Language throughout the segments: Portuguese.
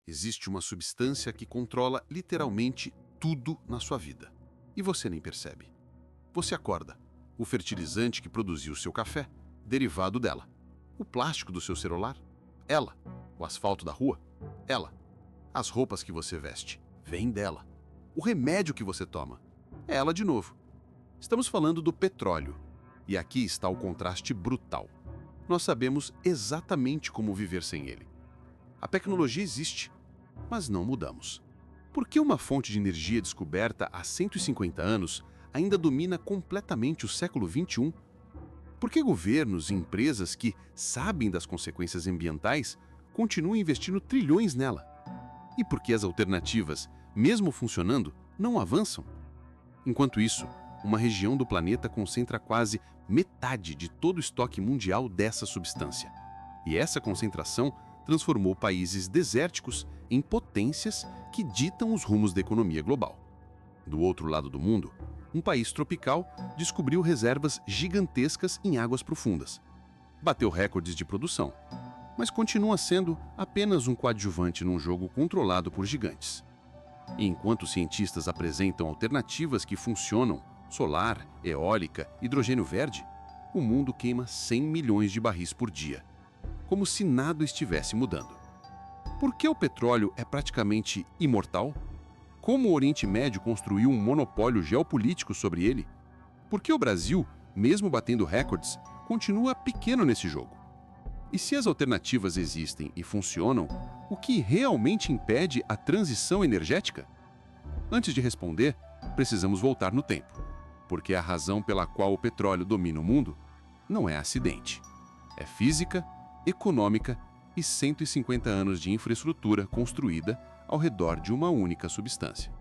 Existe uma substância que controla literalmente tudo na sua vida. E você nem percebe. Você acorda. O fertilizante que produziu o seu café, derivado dela. O plástico do seu celular, ela. O asfalto da rua, ela. As roupas que você veste, vêm dela. O remédio que você toma, é ela de novo. Estamos falando do petróleo. E aqui está o contraste brutal. Nós sabemos exatamente como viver sem ele. A tecnologia existe, mas não mudamos. Por que uma fonte de energia descoberta há 150 anos ainda domina completamente o século XXI? Por que governos e empresas que sabem das consequências ambientais continuam investindo trilhões nela? E por que as alternativas, mesmo funcionando, não avançam? Enquanto isso, uma região do planeta concentra quase metade de todo o estoque mundial dessa substância. E essa concentração transformou países desérticos em potências que ditam os rumos da economia global. Do outro lado do mundo, um país tropical descobriu reservas gigantescas em águas profundas. Bateu recordes de produção, mas continua sendo apenas um coadjuvante num jogo controlado por gigantes. E enquanto cientistas apresentam alternativas que funcionam, solar, eólica, hidrogênio verde, o mundo queima 100 milhões de barris por dia, como se nada estivesse mudando. Por que o petróleo é praticamente imortal? Como o Oriente Médio construiu um monopólio geopolítico sobre ele? Por que o Brasil, mesmo batendo recordes, continua pequeno nesse jogo? E se as alternativas existem e funcionam, o que realmente impede a transição energética? Antes de responder, precisamos voltar no tempo, porque a razão pela qual o petróleo domina o mundo não é acidente. É física, econômica e 150 anos de infraestrutura construída ao redor de uma única substância.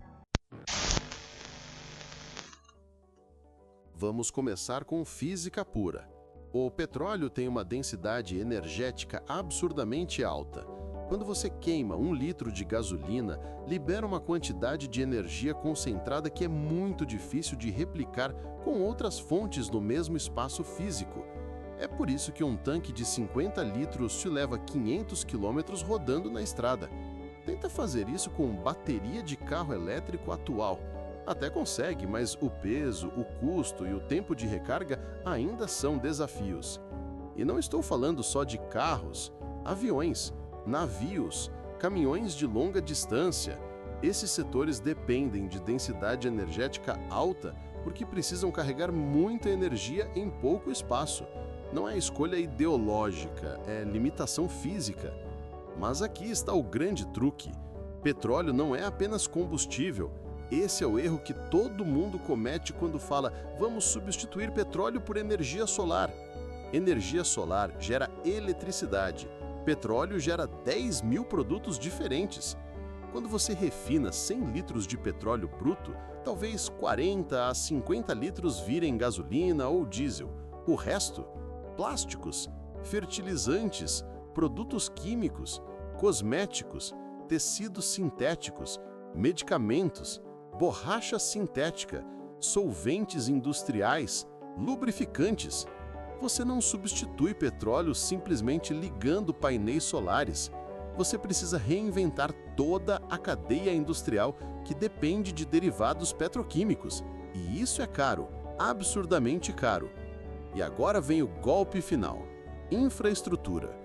Vamos começar com física pura. O petróleo tem uma densidade energética absurdamente alta. Quando você queima 1 litro de gasolina, libera uma quantidade de energia concentrada que é muito difícil de replicar com outras fontes no mesmo espaço físico. É por isso que um tanque de 50 litros te leva 500 quilômetros rodando na estrada. Tenta fazer isso com bateria de carro elétrico atual. Até consegue, mas o peso, o custo e o tempo de recarga ainda são desafios. E não estou falando só de carros, aviões, navios, caminhões de longa distância. Esses setores dependem de densidade energética alta porque precisam carregar muita energia em pouco espaço. Não é escolha ideológica, é limitação física. Mas aqui está o grande truque. Petróleo não é apenas combustível. Esse é o erro que todo mundo comete quando fala vamos substituir petróleo por energia solar. Energia solar gera eletricidade. Petróleo gera 10 mil produtos diferentes. Quando você refina 100 litros de petróleo bruto, talvez 40 a 50 litros virem gasolina ou diesel. O resto, plásticos, fertilizantes, produtos químicos, cosméticos, tecidos sintéticos, medicamentos, borracha sintética, solventes industriais, lubrificantes. Você não substitui petróleo simplesmente ligando painéis solares. Você precisa reinventar toda a cadeia industrial que depende de derivados petroquímicos. E isso é caro, absurdamente caro. E agora vem o golpe final. Infraestrutura.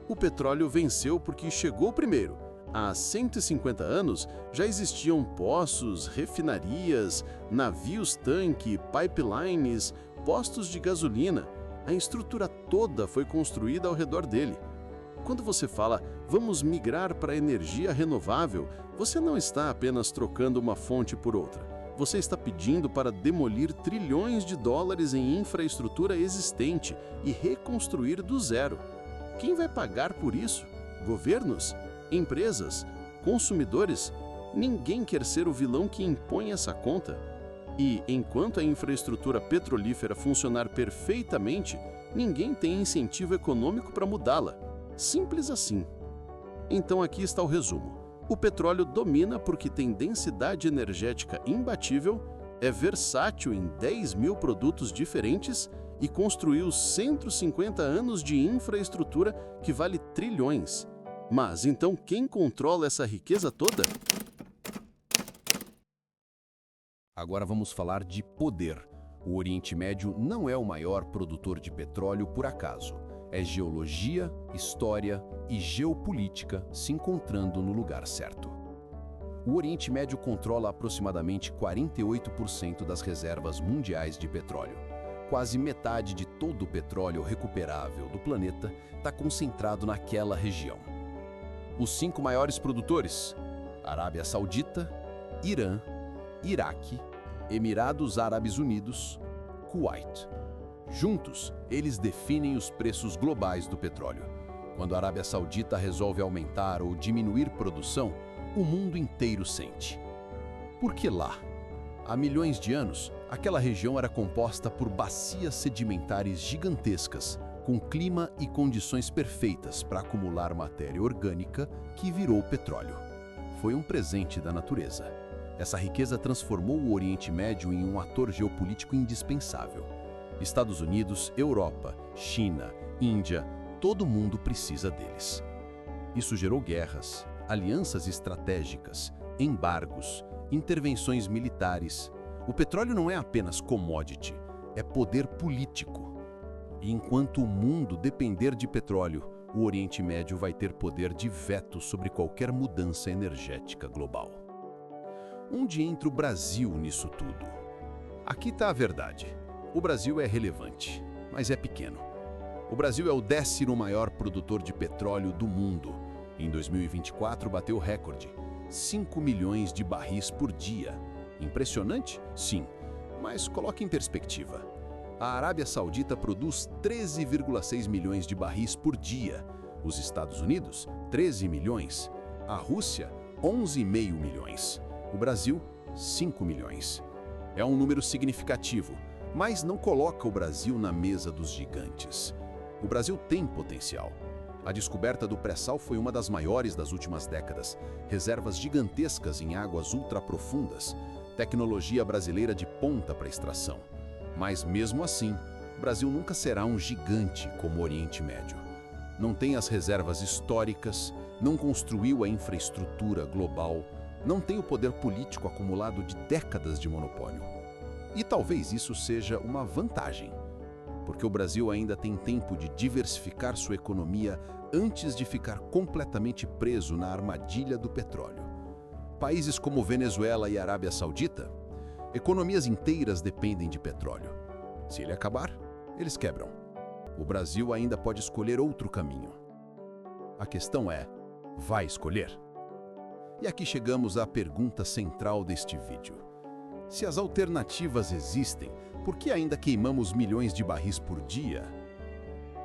O petróleo venceu porque chegou primeiro. Há 150 anos já existiam poços, refinarias, navios-tanque, pipelines, postos de gasolina. A estrutura toda foi construída ao redor dele. Quando você fala, vamos migrar para energia renovável, você não está apenas trocando uma fonte por outra. Você está pedindo para demolir trilhões de dólares em infraestrutura existente e reconstruir do zero. Quem vai pagar por isso? Governos? Empresas? Consumidores? Ninguém quer ser o vilão que impõe essa conta. E, enquanto a infraestrutura petrolífera funcionar perfeitamente, ninguém tem incentivo econômico para mudá-la. Simples assim. Então aqui está o resumo. O petróleo domina porque tem densidade energética imbatível, é versátil em 10 mil produtos diferentes e construiu 150 anos de infraestrutura que vale trilhões. Mas então quem controla essa riqueza toda? Agora vamos falar de poder. O Oriente Médio não é o maior produtor de petróleo por acaso. É geologia, história e geopolítica se encontrando no lugar certo. O Oriente Médio controla aproximadamente 48% das reservas mundiais de petróleo. Quase metade de todo o petróleo recuperável do planeta está concentrado naquela região. Os 5 maiores produtores: Arábia Saudita, Irã, Iraque, Emirados Árabes Unidos, Kuwait. Juntos, eles definem os preços globais do petróleo. Quando a Arábia Saudita resolve aumentar ou diminuir produção, o mundo inteiro sente. Porque lá, há milhões de anos, aquela região era composta por bacias sedimentares gigantescas, com clima e condições perfeitas para acumular matéria orgânica que virou petróleo. Foi um presente da natureza. Essa riqueza transformou o Oriente Médio em um ator geopolítico indispensável. Estados Unidos, Europa, China, Índia, todo mundo precisa deles. Isso gerou guerras, alianças estratégicas, embargos, intervenções militares. O petróleo não é apenas commodity, é poder político. E enquanto o mundo depender de petróleo, o Oriente Médio vai ter poder de veto sobre qualquer mudança energética global. Onde entra o Brasil nisso tudo? Aqui está a verdade. O Brasil é relevante, mas é pequeno. O Brasil é o 10º maior produtor de petróleo do mundo. Em 2024, bateu o recorde: 5 milhões de barris por dia. Impressionante? Sim, mas coloque em perspectiva. A Arábia Saudita produz 13,6 milhões de barris por dia. Os Estados Unidos, 13 milhões. A Rússia, 11,5 milhões. O Brasil, 5 milhões. É um número significativo, mas não coloca o Brasil na mesa dos gigantes. O Brasil tem potencial. A descoberta do pré-sal foi uma das maiores das últimas décadas. Reservas gigantescas em águas ultraprofundas. Tecnologia brasileira de ponta para extração. Mas mesmo assim, o Brasil nunca será um gigante como o Oriente Médio. Não tem as reservas históricas, não construiu a infraestrutura global, não tem o poder político acumulado de décadas de monopólio. E talvez isso seja uma vantagem, porque o Brasil ainda tem tempo de diversificar sua economia antes de ficar completamente preso na armadilha do petróleo. Países como Venezuela e Arábia Saudita, economias inteiras dependem de petróleo. Se ele acabar, eles quebram. O Brasil ainda pode escolher outro caminho. A questão é, vai escolher? E aqui chegamos à pergunta central deste vídeo. Se as alternativas existem, por que ainda queimamos milhões de barris por dia?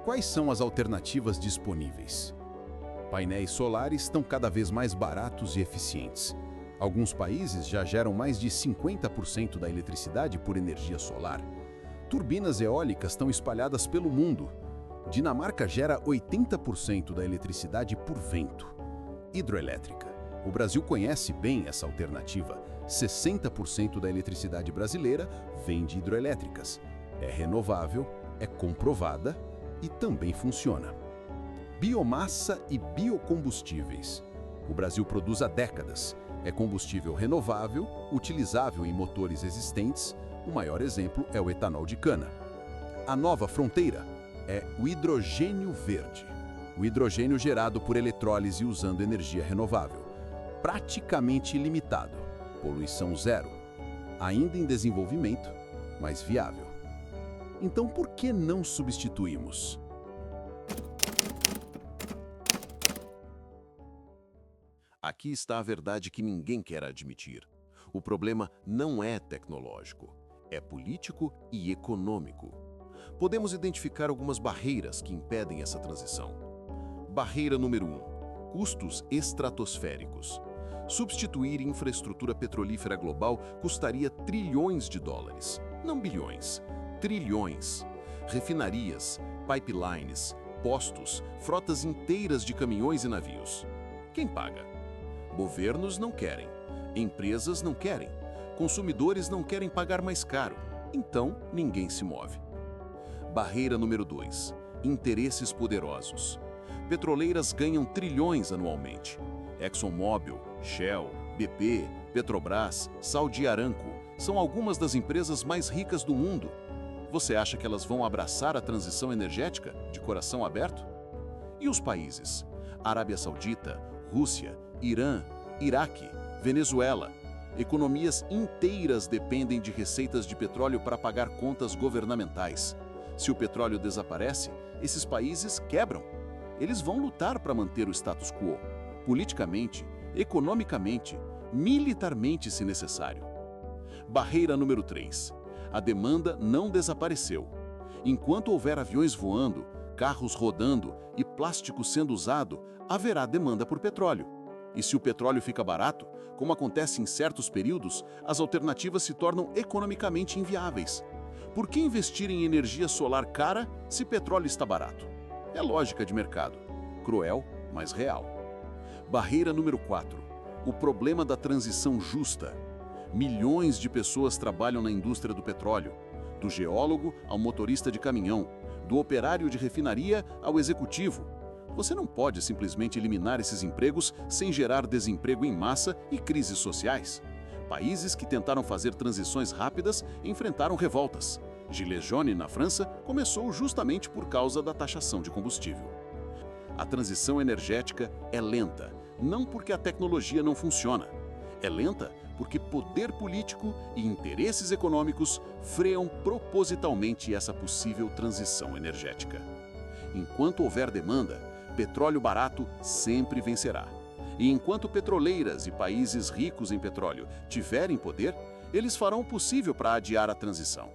Quais são as alternativas disponíveis? Painéis solares estão cada vez mais baratos e eficientes. Alguns países já geram mais de 50% da eletricidade por energia solar. Turbinas eólicas estão espalhadas pelo mundo. Dinamarca gera 80% da eletricidade por vento. Hidroelétrica. O Brasil conhece bem essa alternativa. 60% da eletricidade brasileira vem de hidroelétricas. É renovável, é comprovada e também funciona. Biomassa e biocombustíveis. O Brasil produz há décadas. É combustível renovável, utilizável em motores existentes. O maior exemplo é o etanol de cana. A nova fronteira é o hidrogênio verde. O hidrogênio gerado por eletrólise usando energia renovável. Praticamente ilimitado. Poluição zero. Ainda em desenvolvimento, mas viável. Então, por que não substituímos? Aqui está a verdade que ninguém quer admitir. O problema não é tecnológico, é político e econômico. Podemos identificar algumas barreiras que impedem essa transição. Barreira número 1. Custos estratosféricos. Substituir infraestrutura petrolífera global custaria trilhões de dólares, não bilhões, trilhões. Refinarias, pipelines, postos, frotas inteiras de caminhões e navios. Quem paga? Governos não querem, empresas não querem, consumidores não querem pagar mais caro, então ninguém se move. Barreira número 2. Interesses poderosos. Petroleiras ganham trilhões anualmente. ExxonMobil, Shell, BP, Petrobras, Saudi Aramco são algumas das empresas mais ricas do mundo. Você acha que elas vão abraçar a transição energética de coração aberto? E os países? Arábia Saudita, Rússia, Irã, Iraque, Venezuela. Economias inteiras dependem de receitas de petróleo para pagar contas governamentais. Se o petróleo desaparece, esses países quebram. Eles vão lutar para manter o status quo, politicamente, economicamente, militarmente, se necessário. Barreira número 3. A demanda não desapareceu. Enquanto houver aviões voando, carros rodando e plástico sendo usado, haverá demanda por petróleo. E se o petróleo fica barato, como acontece em certos períodos, as alternativas se tornam economicamente inviáveis. Por que investir em energia solar cara se petróleo está barato? É lógica de mercado. Cruel, mas real. Barreira número 4. O problema da transição justa. Milhões de pessoas trabalham na indústria do petróleo, do geólogo ao motorista de caminhão, do operário de refinaria ao executivo. Você não pode simplesmente eliminar esses empregos sem gerar desemprego em massa e crises sociais. Países que tentaram fazer transições rápidas enfrentaram revoltas. Gilets jaunes na França começou justamente por causa da taxação de combustível. A transição energética é lenta, não porque a tecnologia não funciona. É lenta porque poder político e interesses econômicos freiam propositalmente essa possível transição energética. Enquanto houver demanda, petróleo barato sempre vencerá. E enquanto petroleiras e países ricos em petróleo tiverem poder, eles farão o possível para adiar a transição.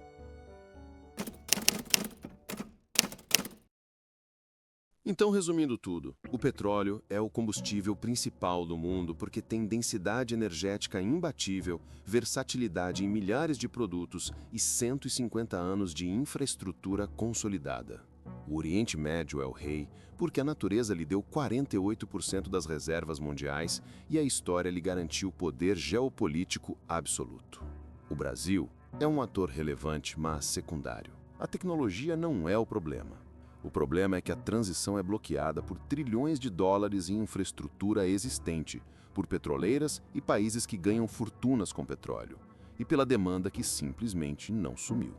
Então, resumindo tudo, o petróleo é o combustível principal do mundo porque tem densidade energética imbatível, versatilidade em milhares de produtos e 150 anos de infraestrutura consolidada. O Oriente Médio é o rei porque a natureza lhe deu 48% das reservas mundiais e a história lhe garantiu poder geopolítico absoluto. O Brasil é um ator relevante, mas secundário. A tecnologia não é o problema. O problema é que a transição é bloqueada por trilhões de dólares em infraestrutura existente, por petroleiras e países que ganham fortunas com petróleo, e pela demanda que simplesmente não sumiu.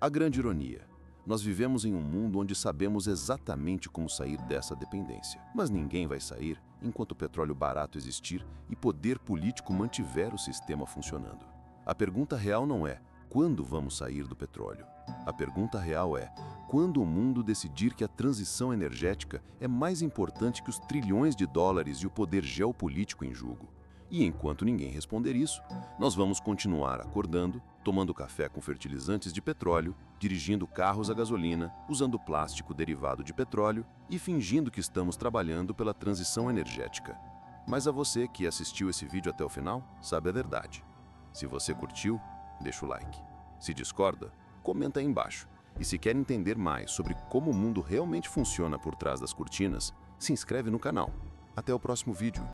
A grande ironia: nós vivemos em um mundo onde sabemos exatamente como sair dessa dependência, mas ninguém vai sair enquanto o petróleo barato existir e poder político mantiver o sistema funcionando. A pergunta real não é quando vamos sair do petróleo. A pergunta real é quando o mundo decidir que a transição energética é mais importante que os trilhões de dólares e o poder geopolítico em jogo. E enquanto ninguém responder isso, nós vamos continuar acordando, tomando café com fertilizantes de petróleo, dirigindo carros a gasolina, usando plástico derivado de petróleo e fingindo que estamos trabalhando pela transição energética. Mas a você que assistiu esse vídeo até o final, sabe a verdade. Se você curtiu, deixa o like. Se discorda, comenta aí embaixo. E se quer entender mais sobre como o mundo realmente funciona por trás das cortinas, se inscreve no canal. Até o próximo vídeo.